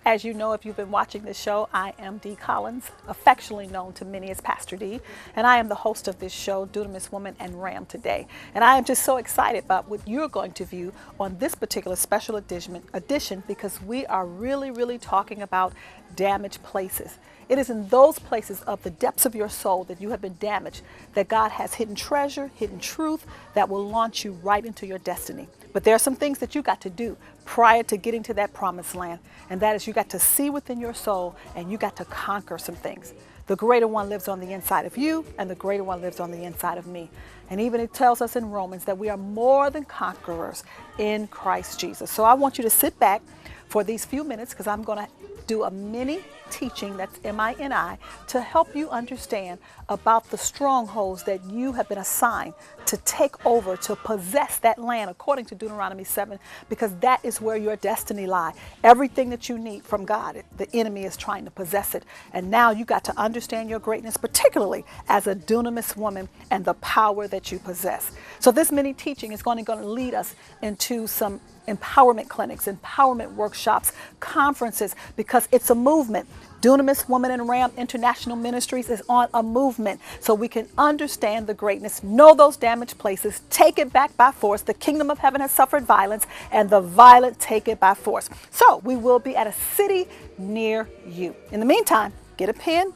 As you know, if you've been watching this show, I am Dee Collins, affectionately known to many as Pastor D, and I am the host of this show, Dunamis Woman and Ram Today. And I am just so excited about what you're going to view on this particular special edition because we are really talking about damaged places. It is in those places of the depths of your soul that you have been damaged that God has hidden treasure, hidden truth that will launch you right into your destiny. But there are some things that you got to do prior to getting to that promised land. And that is you got to see within your soul and you got to conquer some things. The greater one lives on the inside of you and the greater one lives on the inside of me. And even it tells us in Romans that we are more than conquerors in Christ Jesus. So I want you to sit back for these few minutes because I'm going to do a mini teaching, that's MINI, to help you understand about the strongholds that you have been assigned to take over, to possess that land according to Deuteronomy 7, because that is where your destiny lies. Everything that you need from God, the enemy is trying to possess it. And now you got to understand your greatness, particularly as a dunamis woman and the power that you possess. So this mini teaching is going to lead us into some empowerment clinics, empowerment workshops, conferences, because it's a movement. Dunamis Woman and Ram International Ministries is on a movement so we can understand the greatness, know those damaged places, take it back by force. The kingdom of heaven has suffered violence and the violent take it by force. So we will be at a city near you. In the meantime, get a pen,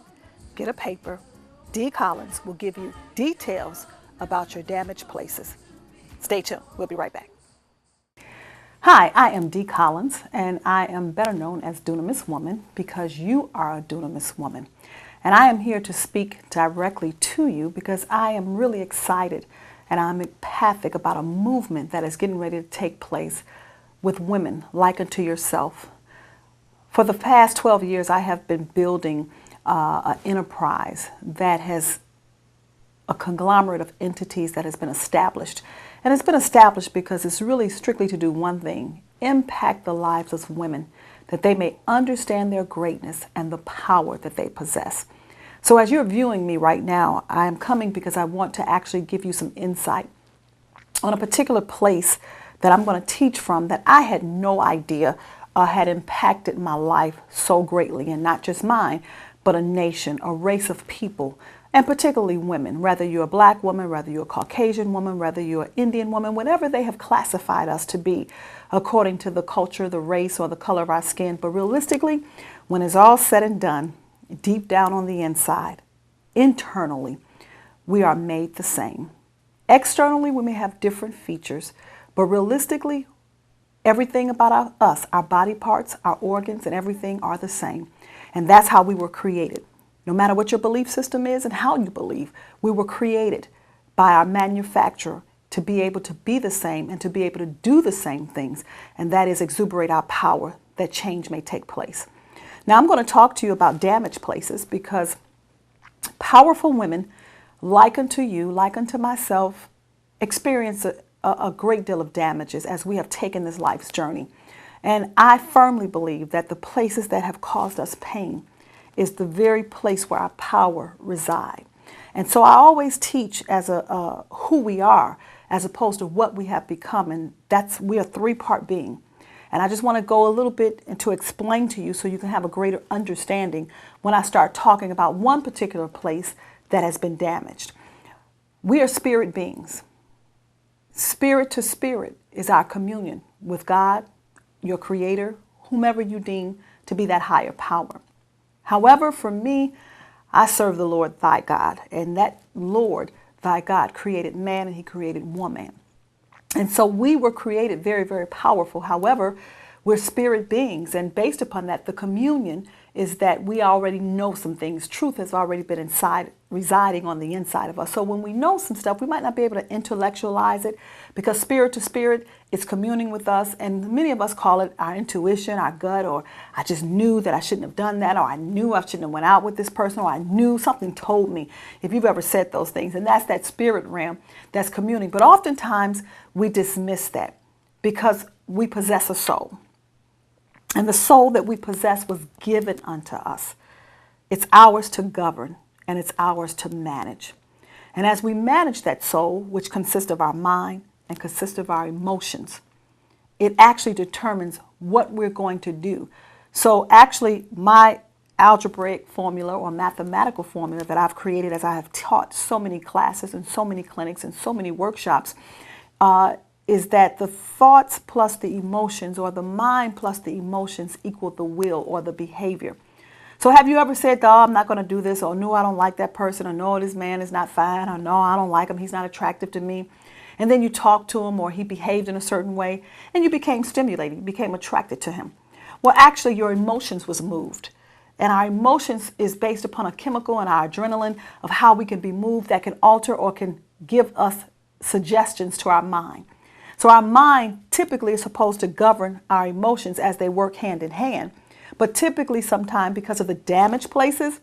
get a paper. Dee Collins will give you details about your damaged places. Stay tuned. We'll be right back. Hi, I am Dee Collins, and I am better known as Dunamis Woman because you are a Dunamis woman. And I am here to speak directly to you because I am really excited and I'm empathic about a movement that is getting ready to take place with women like unto yourself. For the past 12 years, I have been building an enterprise that has a conglomerate of entities that has been established. And it's been established because it's really strictly to do one thing: impact the lives of women, that they may understand their greatness and the power that they possess. So as you're viewing me right now, I am coming because I want to actually give you some insight on a particular place that I'm going to teach from that I had no idea had impacted my life so greatly, and not just mine, but a nation, a race of people, and particularly women, whether you're a black woman, whether you're a Caucasian woman, whether you're an Indian woman, whatever they have classified us to be according to the culture, the race, or the color of our skin. But realistically, when it's all said and done, deep down on the inside, internally, we are made the same. Externally, we may have different features, but realistically, everything about us, our body parts, our organs, and everything are the same. And that's how we were created. No matter what your belief system is and how you believe, we were created by our manufacturer to be able to be the same and to be able to do the same things, and that is exuberate our power that change may take place. Now I'm going to talk to you about damaged places because powerful women like unto you, like unto myself, experience a great deal of damages as we have taken this life's journey. And I firmly believe that the places that have caused us pain is the very place where our power resides. And so I always teach as who we are as opposed to what we have become. And we are a three-part being. And I just want to go a little bit and to explain to you so you can have a greater understanding when I start talking about one particular place that has been damaged. We are spirit beings. Spirit to spirit is our communion with God, your creator, whomever you deem to be that higher power. However, for me, I serve the Lord thy God, and that Lord thy God created man and he created woman. And so we were created very powerful. However, we're spirit beings, and based upon that, the communion is that we already know some things. Truth has already been residing on the inside of us. So when we know some stuff, we might not be able to intellectualize it because spirit to spirit is communing with us. And many of us call it our intuition, our gut, or I just knew that I shouldn't have done that, or I knew I shouldn't have went out with this person, or I knew something told me, if you've ever said those things. And that's that spirit realm that's communing. But oftentimes we dismiss that because we possess a soul. And the soul that we possess was given unto us. It's ours to govern and it's ours to manage. And as we manage that soul, which consists of our mind and consists of our emotions, it actually determines what we're going to do So actually, my algebraic formula or mathematical formula that I've created as I have taught so many classes and so many clinics and so many workshops is that the thoughts plus the emotions, or the mind plus the emotions, equal the will or the behavior. So have you ever said, oh, I'm not going to do this, or no, I don't like that person, or no, this man is not fine, or no, I don't like him, he's not attractive to me. And then you talked to him, or he behaved in a certain way, and you became stimulated, you became attracted to him. Well, actually, your emotions was moved. And our emotions is based upon a chemical in our adrenaline of how we can be moved that can alter or can give us suggestions to our mind. So our mind typically is supposed to govern our emotions as they work hand in hand. But typically sometimes because of the damaged places,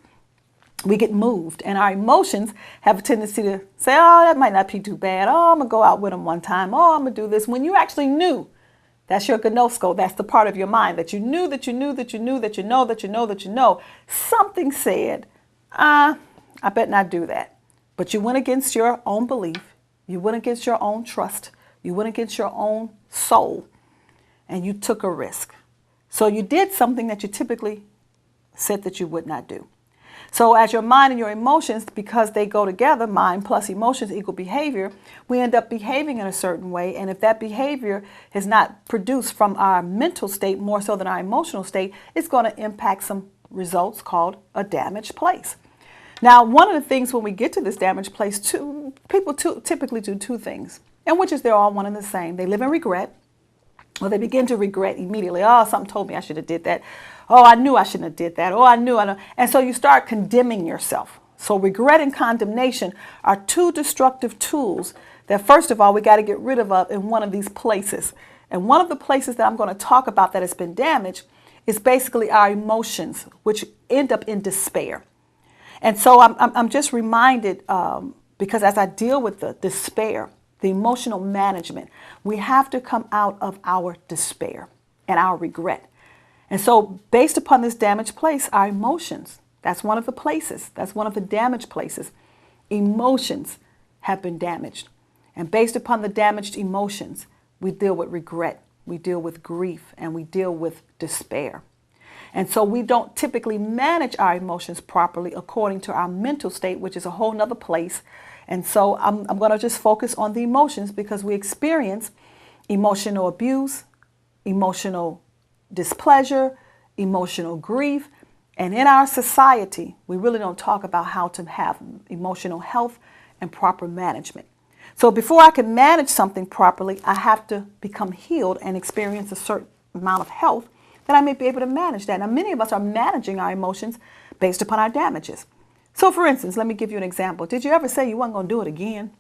we get moved. And our emotions have a tendency to say, oh, that might not be too bad. Oh, I'm going to go out with him one time. Oh, I'm going to do this. When you actually knew, that's your gnosko. That's the part of your mind that you knew, that you knew, that you knew, that you know, that you know, that you know. Something said, I bet not do that. But you went against your own belief. You went against your own trust. You went against your own soul. And you took a risk. So you did something that you typically said that you would not do. So as your mind and your emotions, because they go together, mind plus emotions equal behavior, we end up behaving in a certain way. And if that behavior is not produced from our mental state more so than our emotional state, it's going to impact some results called a damaged place. Now, one of the things when we get to this damaged place, people typically do two things, and which is they're all one and the same. They live in regret. Well, they begin to regret immediately. Oh, something told me I should have did that. Oh, I knew I shouldn't have did that. Oh, I knew. And so you start condemning yourself. So regret and condemnation are two destructive tools that, first of all, we got to get rid of in one of these places. And one of the places that I'm going to talk about that has been damaged is basically our emotions, which end up in despair. And so I'm just reminded, because as I deal with the despair, the emotional management, we have to come out of our despair and our regret. And so based upon this damaged place, our emotions, that's one of the places, that's one of the damaged places. Emotions have been damaged. And based upon the damaged emotions, we deal with regret, we deal with grief, and we deal with despair. And so we don't typically manage our emotions properly according to our mental state, which is a whole nother place. And so I'm going to just focus on the emotions because we experience emotional abuse, emotional displeasure, emotional grief. And in our society, we really don't talk about how to have emotional health and proper management. So before I can manage something properly, I have to become healed and experience a certain amount of health that I may be able to manage that. Now, many of us are managing our emotions based upon our damages. So for instance, let me give you an example. Did you ever say you weren't going to do it again?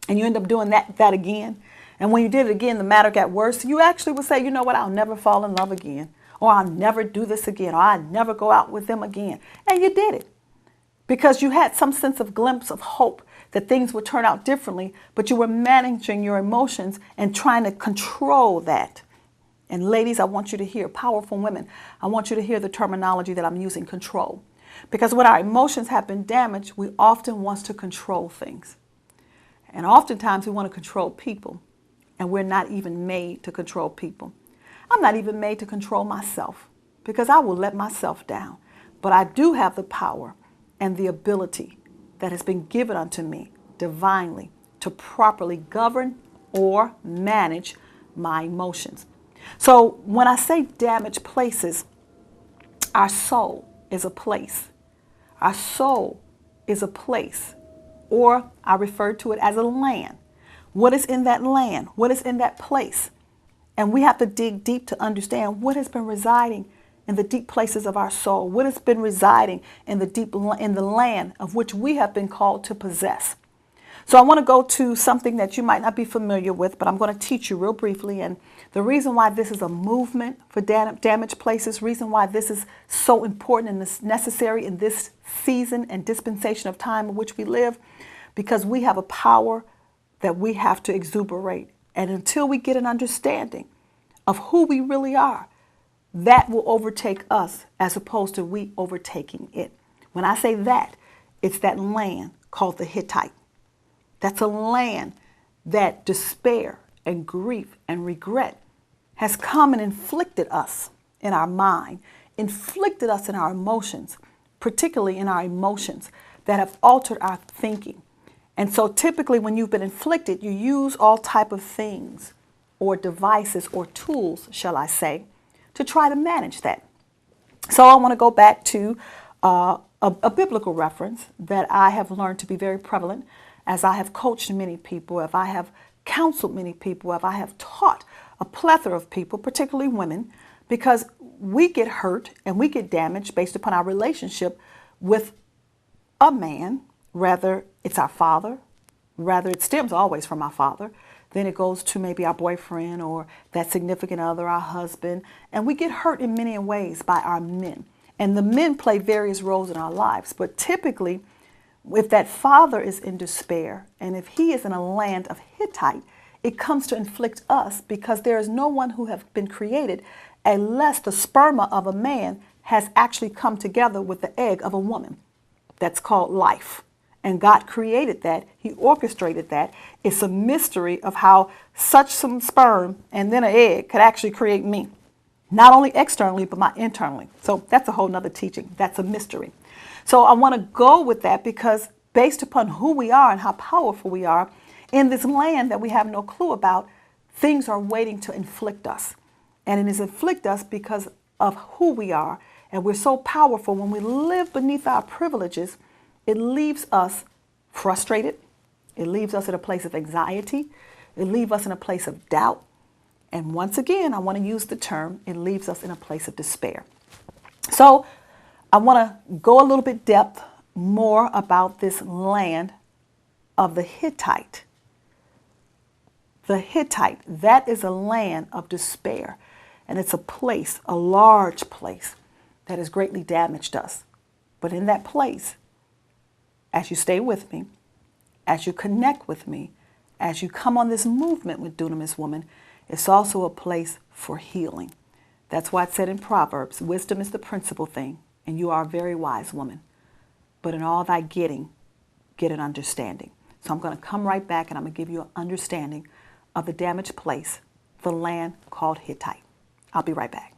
And you end up doing that again? And when you did it again, the matter got worse. You actually would say, you know what, I'll never fall in love again. Or I'll never do this again. Or I'll never go out with them again. And you did it. Because you had some sense of glimpse of hope that things would turn out differently. But you were managing your emotions and trying to control that. And ladies, I want you to hear, powerful women, I want you to hear the terminology that I'm using, control. Because when our emotions have been damaged, we often want to control things. And oftentimes we want to control people. And we're not even made to control people. I'm not even made to control myself because I will let myself down. But I do have the power and the ability that has been given unto me divinely to properly govern or manage my emotions. So when I say damaged places, our soul is a place. Our soul is a place, or I refer to it as a land. What is in that land? What is in that place? And we have to dig deep to understand what has been residing in the deep places of our soul. What has been residing in the land of which we have been called to possess. So I want to go to something that you might not be familiar with, but I'm going to teach you real briefly. And the reason why this is a movement for damaged places, reason why this is so important and necessary in this season and dispensation of time in which we live, because we have a power that we have to exuberate. And until we get an understanding of who we really are, that will overtake us as opposed to we overtaking it. When I say that, it's that land called the Hittite. That's a land that despair and grief and regret has come and inflicted us in our mind, inflicted us in our emotions, particularly in our emotions, that have altered our thinking. And so typically when you've been inflicted, you use all type of things or devices or tools, shall I say, to try to manage that. So I want to go back to a biblical reference that I have learned to be very prevalent as I have coached many people, if I have counseled many people, if I have taught a plethora of people, particularly women, because we get hurt and we get damaged based upon our relationship with a man, whether it's our father, rather it stems always from our father, then it goes to maybe our boyfriend or that significant other, our husband, and we get hurt in many ways by our men. And the men play various roles in our lives, but typically if that father is in despair and if he is in a land of Hittite, it comes to inflict us because there is no one who has been created unless the sperma of a man has actually come together with the egg of a woman. That's called life. And God created that. He orchestrated that. It's a mystery of how such some sperm and then an egg could actually create me. Not only externally, but my internally. So that's a whole nother teaching. That's a mystery. So I want to go with that because based upon who we are and how powerful we are in this land that we have no clue about, things are waiting to inflict us. And it is inflict us because of who we are. And we're so powerful when we live beneath our privileges, it leaves us frustrated. It leaves us in a place of anxiety. It leaves us in a place of doubt. And once again, I want to use the term, it leaves us in a place of despair. So I want to go a little bit depth more about this land of the Hittite. The Hittite, that is a land of despair. And it's a place, a large place, that has greatly damaged us. But in that place, as you stay with me, as you connect with me, as you come on this movement with Dunamis Woman, it's also a place for healing. That's why it said in Proverbs, wisdom is the principal thing, and you are a very wise woman. But in all thy getting, get an understanding. So I'm going to come right back and I'm going to give you an understanding of the damaged place, the land called Hittite. I'll be right back.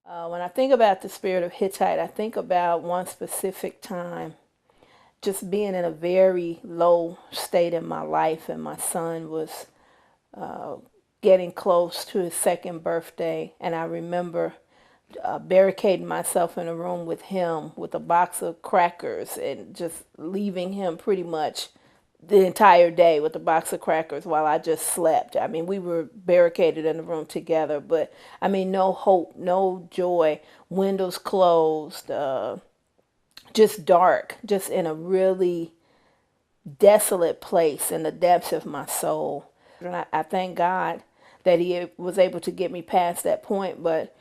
When I think about the spirit of Hittite, I think about one specific time just being in a very low state in my life, and my son was getting close to his second birthday, and I remember barricading myself in a room with him with a box of crackers and just leaving him pretty much the entire day with a box of crackers while I just slept. I mean, we were barricaded in the room together, but I mean, no hope, no joy, windows closed, just dark, just in a really desolate place in the depths of my soul. And I thank God that he was able to get me past that point. But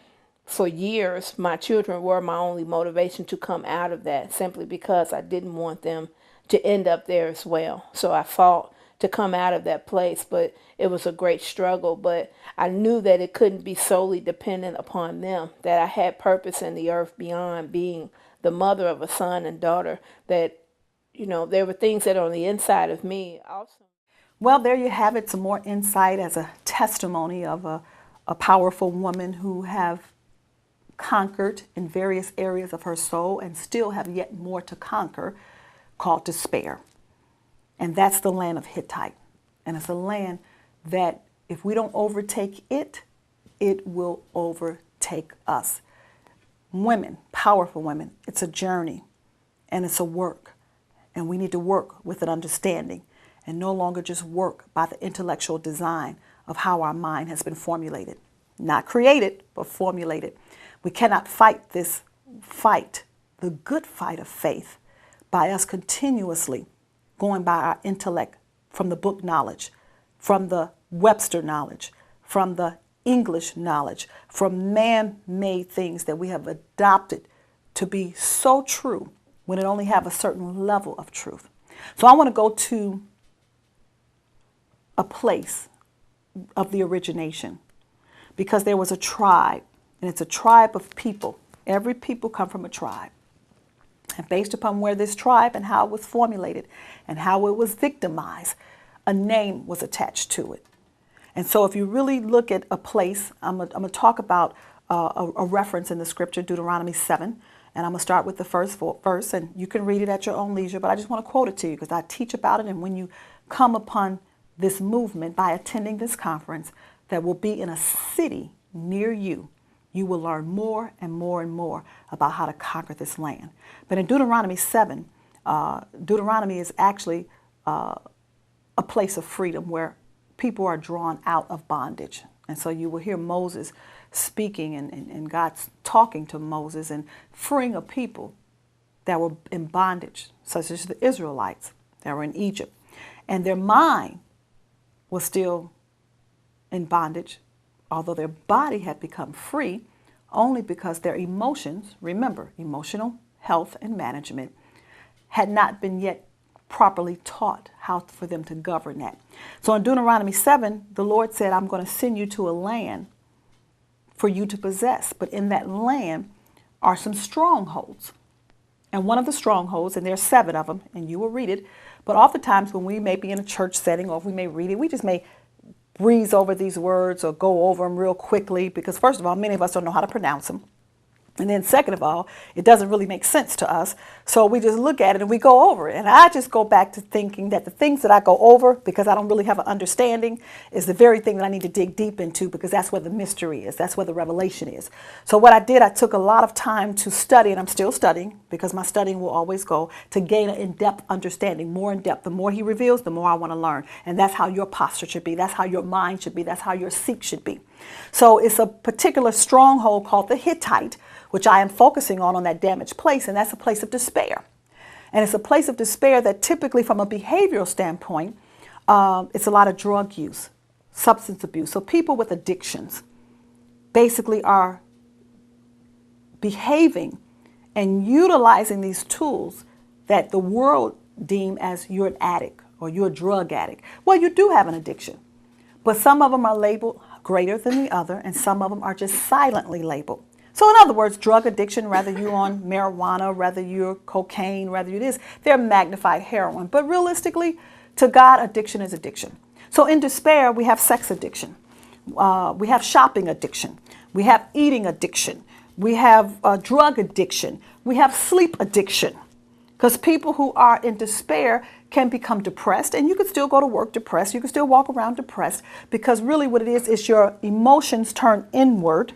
for years, my children were my only motivation to come out of that, simply because I didn't want them to end up there as well. So I fought to come out of that place, but it was a great struggle. But I knew that it couldn't be solely dependent upon them, that I had purpose in the earth beyond being the mother of a son and daughter, that, you know, there were things that are on the inside of me also. Well, there you have it, some more insight as a testimony of a powerful woman who have conquered in various areas of her soul and still have yet more to conquer, called despair. And that's the land of Hittite. And it's a land that if we don't overtake it, it will overtake us. Women, powerful women, it's a journey and it's a work. And we need to work with an understanding and no longer just work by the intellectual design of how our mind has been formulated. Not created, but formulated. We cannot fight this fight, the good fight of faith, by us continuously going by our intellect from the book knowledge, from the Webster knowledge, from the English knowledge, from man-made things that we have adopted to be so true when it only have a certain level of truth. So I want to go to a place of the origination, because there was a tribe, and it's a tribe of people. Every people come from a tribe. And based upon where this tribe and how it was formulated and how it was victimized, a name was attached to it. And so if you really look at a place, I'm going to talk about a reference in the scripture, Deuteronomy 7. And I'm going to start with the first verse, and you can read it at your own leisure, but I just want to quote it to you because I teach about it. And when you come upon this movement by attending this conference that will be in a city near you, you will learn more and more and more about how to conquer this land. But in Deuteronomy 7, Deuteronomy is actually a place of freedom where people are drawn out of bondage. And so you will hear Moses speaking and God's talking to Moses and freeing a people that were in bondage, such as the Israelites that were in Egypt. And their mind was still in bondage, although their body had become free, only because their emotions, remember, emotional health and management, had not been yet properly taught how for them to govern that. So in Deuteronomy 7, the Lord said, I'm going to send you to a land for you to possess. But in that land are some strongholds. And one of the strongholds, and there's 7 of them, and you will read it, but oftentimes when we may be in a church setting or if we may read it, we just may breeze over these words or go over them real quickly because, first of all, many of us don't know how to pronounce them. And then second of all, it doesn't really make sense to us. So we just look at it and we go over it. And I just go back to thinking that the things that I go over, because I don't really have an understanding, is the very thing that I need to dig deep into because that's where the mystery is. That's where the revelation is. So what I did, I took a lot of time to study, and I'm still studying because my studying will always go to gain an in-depth understanding, more in depth. The more he reveals, the more I want to learn. And that's how your posture should be. That's how your mind should be. That's how your seek should be. So it's a particular stronghold called the Hittite, which I am focusing on that damaged place, and that's a place of despair. And it's a place of despair that typically from a behavioral standpoint, it's a lot of drug use, substance abuse. So people with addictions basically are behaving and utilizing these tools that the world deem as you're an addict or you're a drug addict. Well, you do have an addiction, but some of them are labeled greater than the other, and some of them are just silently labeled. So in other words, drug addiction, whether you're on marijuana, whether you're cocaine, whether you're this, they're magnified heroin. But realistically, to God, addiction is addiction. So in despair, we have sex addiction. We have shopping addiction. We have eating addiction. We have drug addiction. We have sleep addiction. Because people who are in despair can become depressed, and you can still go to work depressed. You can still walk around depressed because really what it is your emotions turn inward,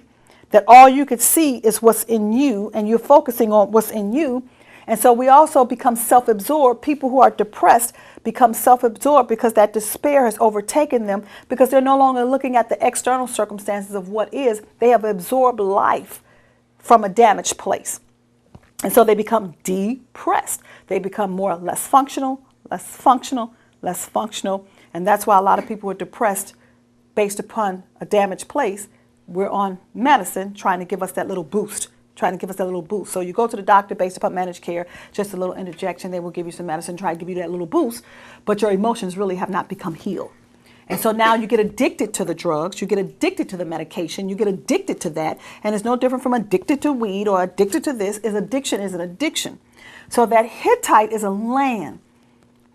that all you could see is what's in you, and you're focusing on what's in you. And so we also become self-absorbed. People who are depressed become self-absorbed because that despair has overtaken them because they're no longer looking at the external circumstances of what is. They have absorbed life from a damaged place. And so they become depressed. They become more or less functional, less functional, less functional. And that's why a lot of people are depressed based upon a damaged place. We're on medicine trying to give us that little boost, So you go to the doctor based upon managed care, just a little interjection, they will give you some medicine, try to give you that little boost, but your emotions really have not become healed. And so now you get addicted to the drugs, you get addicted to the medication, you get addicted to that, and it's no different from addicted to weed or addicted to this. Addiction is an addiction. So that Hittite is a land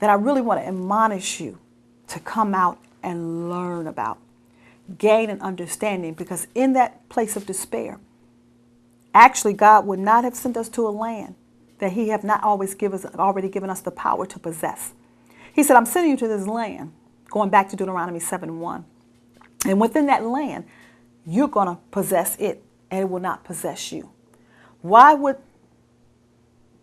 that I really want to admonish you to come out and learn about. Gain an understanding, because in that place of despair, actually God would not have sent us to a land that he have not already given us the power to possess. He said, I'm sending you to this land, going back to Deuteronomy 7:1. And within that land, you're going to possess it, and it will not possess you. Why would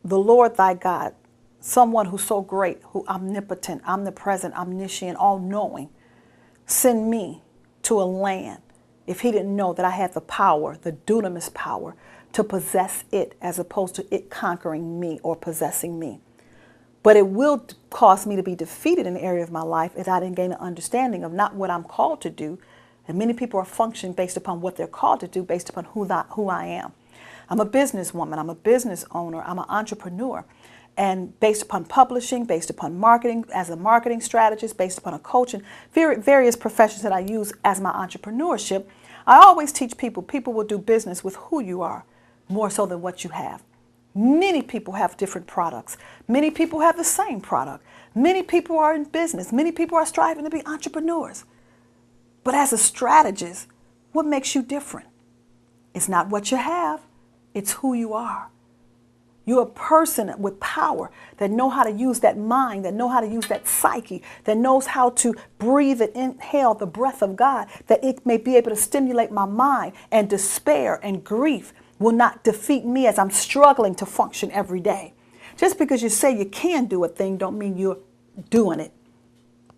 the Lord thy God, someone who's so great, who omnipotent, omnipresent, omniscient, all-knowing, send me to a land if he didn't know that I had the power, the Dunamis power, to possess it as opposed to it conquering me or possessing me? But it will cause me to be defeated in an area of my life if I didn't gain an understanding of not what I'm called to do. And many people are functioning based upon what they're called to do, based upon who I am. I'm a businesswoman. I'm a business owner. I'm an entrepreneur. And based upon publishing, based upon marketing, as a marketing strategist, based upon a coach, and various professions that I use as my entrepreneurship, I always teach people will do business with who you are more so than what you have. Many people have different products. Many people have the same product. Many people are in business. Many people are striving to be entrepreneurs. But as a strategist, what makes you different? It's not what you have, it's who you are. You're a person with power that know how to use that mind, that know how to use that psyche, that knows how to breathe and inhale the breath of God, that it may be able to stimulate my mind, and despair and grief will not defeat me as I'm struggling to function every day. Just because you say you can do a thing don't mean you're doing it.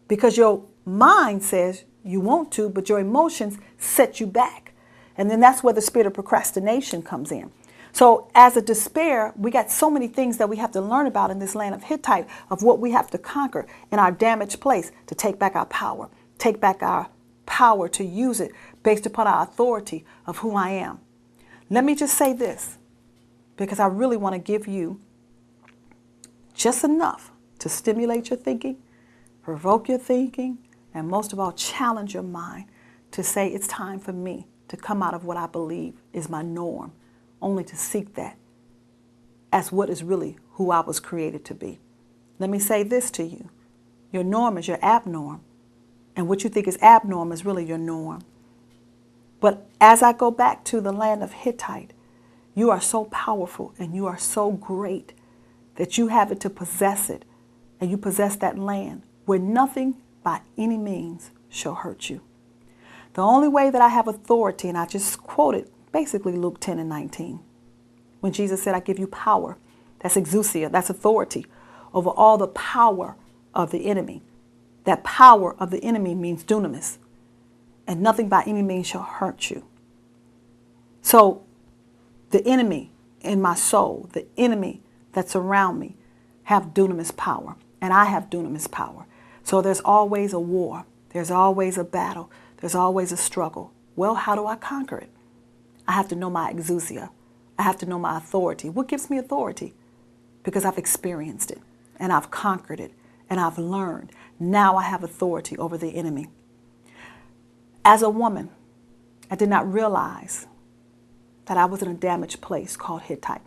Because your mind says you want to, but your emotions set you back. And then that's where the spirit of procrastination comes in. So as a despair, we got so many things that we have to learn about in this land of Hittite, of what we have to conquer in our damaged place to take back our power, to use it based upon our authority of who I am. Let me just say this, because I really want to give you just enough to stimulate your thinking, provoke your thinking, and most of all, challenge your mind to say it's time for me to come out of what I believe is my norm, only to seek that as what is really who I was created to be. Let me say this to you. Your norm is your abnorm, and what you think is abnorm is really your norm. But as I go back to the land of Hittite, you are so powerful and you are so great that you have it to possess it, and you possess that land where nothing by any means shall hurt you. The only way that I have authority, and I just quoted basically Luke 10:19, when Jesus said, I give you power. That's exousia, that's authority over all the power of the enemy. That power of the enemy means dunamis, and nothing by any means shall hurt you. So the enemy in my soul, the enemy that's around me, have dunamis power, and I have dunamis power. So there's always a war, there's always a battle, there's always a struggle. Well, how do I conquer it? I have to know my exousia. I have to know my authority. What gives me authority? Because I've experienced it, and I've conquered it, and I've learned. Now I have authority over the enemy. As a woman, I did not realize that I was in a damaged place called Hittite.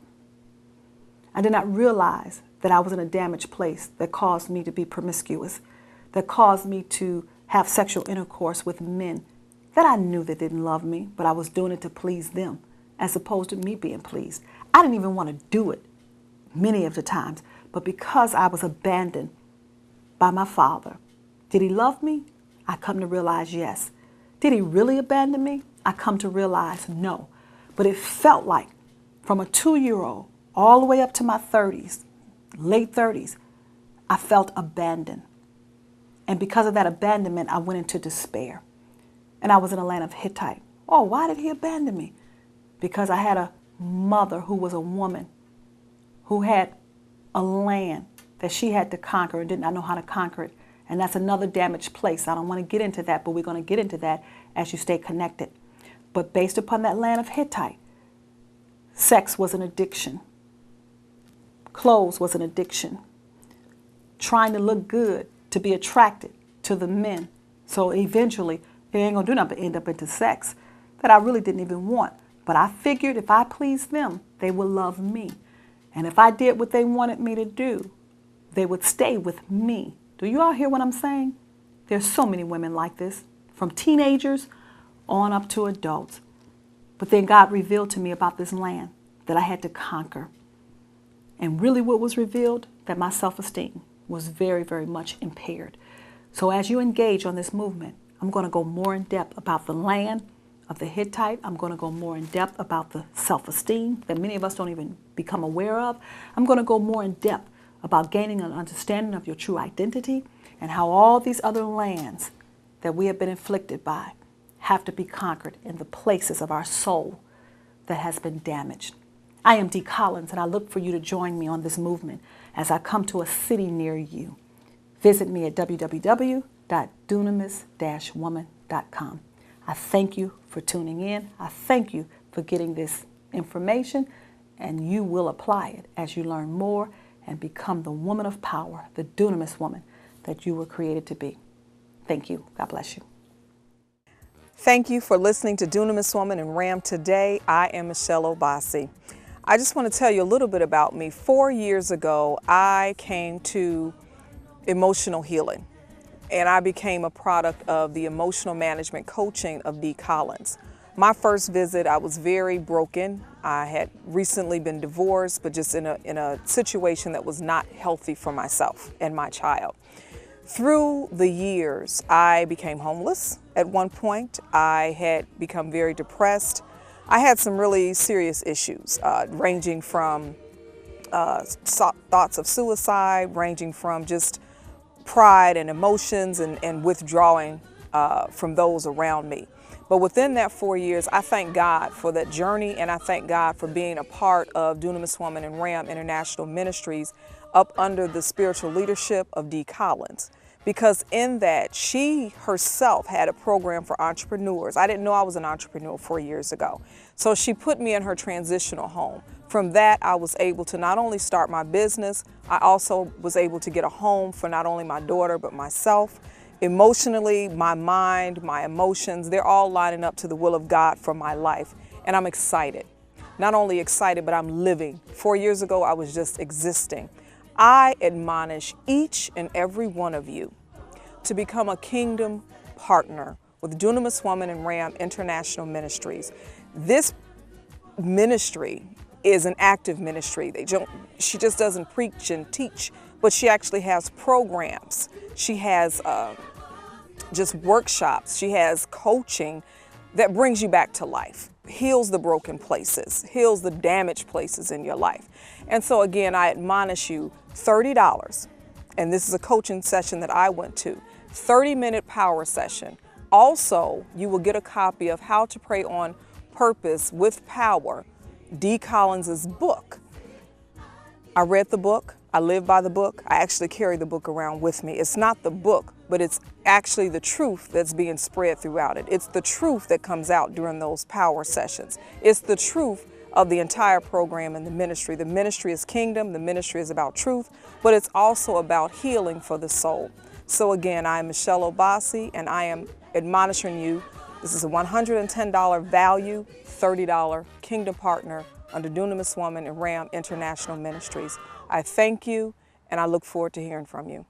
I did not realize that I was in a damaged place that caused me to be promiscuous, that caused me to have sexual intercourse with men that I knew that didn't love me, but I was doing it to please them as opposed to me being pleased. I didn't even want to do it many of the times, but because I was abandoned by my father. Did he love me? I come to realize yes. Did he really abandon me? I come to realize no. But it felt like from a 2-year-old all the way up to my 30s, late 30s, I felt abandoned. And because of that abandonment, I went into despair. And I was in a land of Hittite. Oh, why did he abandon me? Because I had a mother who was a woman who had a land that she had to conquer and did not know how to conquer it. And that's another damaged place. I don't want to get into that, but we're going to get into that as you stay connected. But based upon that land of Hittite, sex was an addiction. Clothes was an addiction. Trying to look good, to be attracted to the men. So eventually, it ain't going to do nothing but end up into sex that I really didn't even want. But I figured if I pleased them, they would love me. And if I did what they wanted me to do, they would stay with me. Do you all hear what I'm saying? There's so many women like this, from teenagers on up to adults. But then God revealed to me about this land that I had to conquer. And really what was revealed, that my self-esteem was very, very much impaired. So as you engage on this movement, I'm going to go more in depth about the land of the Hittite. I'm going to go more in depth about the self-esteem that many of us don't even become aware of. I'm going to go more in depth about gaining an understanding of your true identity and how all these other lands that we have been inflicted by have to be conquered in the places of our soul that has been damaged. I am Dee Collins, and I look for you to join me on this movement as I come to a city near you. Visit me at www.dunamis-woman.com. I thank you for tuning in. I thank you for getting this information, and you will apply it as you learn more and become the woman of power, the dunamis woman that you were created to be. Thank you. God bless you. Thank you for listening to Dunamis Woman and Ram today. I am Michelle Obasi. I just want to tell you a little bit about me. 4 years ago, I came to emotional healing. and I became a product of the emotional management coaching of D. Collins. My first visit, I was very broken. I had recently been divorced, but just in a situation that was not healthy for myself and my child. Through the years, I became homeless at one point. I had become very depressed. I had some really serious issues, ranging from thoughts of suicide, ranging from just pride and emotions and withdrawing from those around me. But within that 4 years, I thank God for that journey, and I thank God for being a part of Dunamis Woman and Ram International Ministries up under the spiritual leadership of D. Collins. Because in that, she herself had a program for entrepreneurs. I didn't know I was an entrepreneur 4 years ago. So she put me in her transitional home. From that, I was able to not only start my business, I also was able to get a home for not only my daughter, but myself. Emotionally, my mind, my emotions, they're all lining up to the will of God for my life. And I'm excited. Not only excited, but I'm living. 4 years ago, I was just existing. I admonish each and every one of you to become a kingdom partner with Dunamis Woman and Ram International Ministries. This ministry is an active ministry. She just doesn't preach and teach, but she actually has programs. She has just workshops. She has coaching that brings you back to life, heals the broken places, heals the damaged places in your life. And so again, I admonish you, $30, and this is a coaching session that I went to, 30-minute power session. Also, you will get a copy of How to Pray on Purpose with Power, D. Collins's book. I read the book. I live by the book. I actually carry the book around with me. It's not the book, but it's actually the truth that's being spread throughout it. It's the truth that comes out during those power sessions. It's the truth of the entire program and the ministry. The ministry is kingdom. The ministry is about truth, but it's also about healing for the soul. So again, I am Michelle Obasi, and I am admonishing you. This is a $110 value, $30 kingdom partner under Dunamis Woman and Ram International Ministries. I thank you, and I look forward to hearing from you.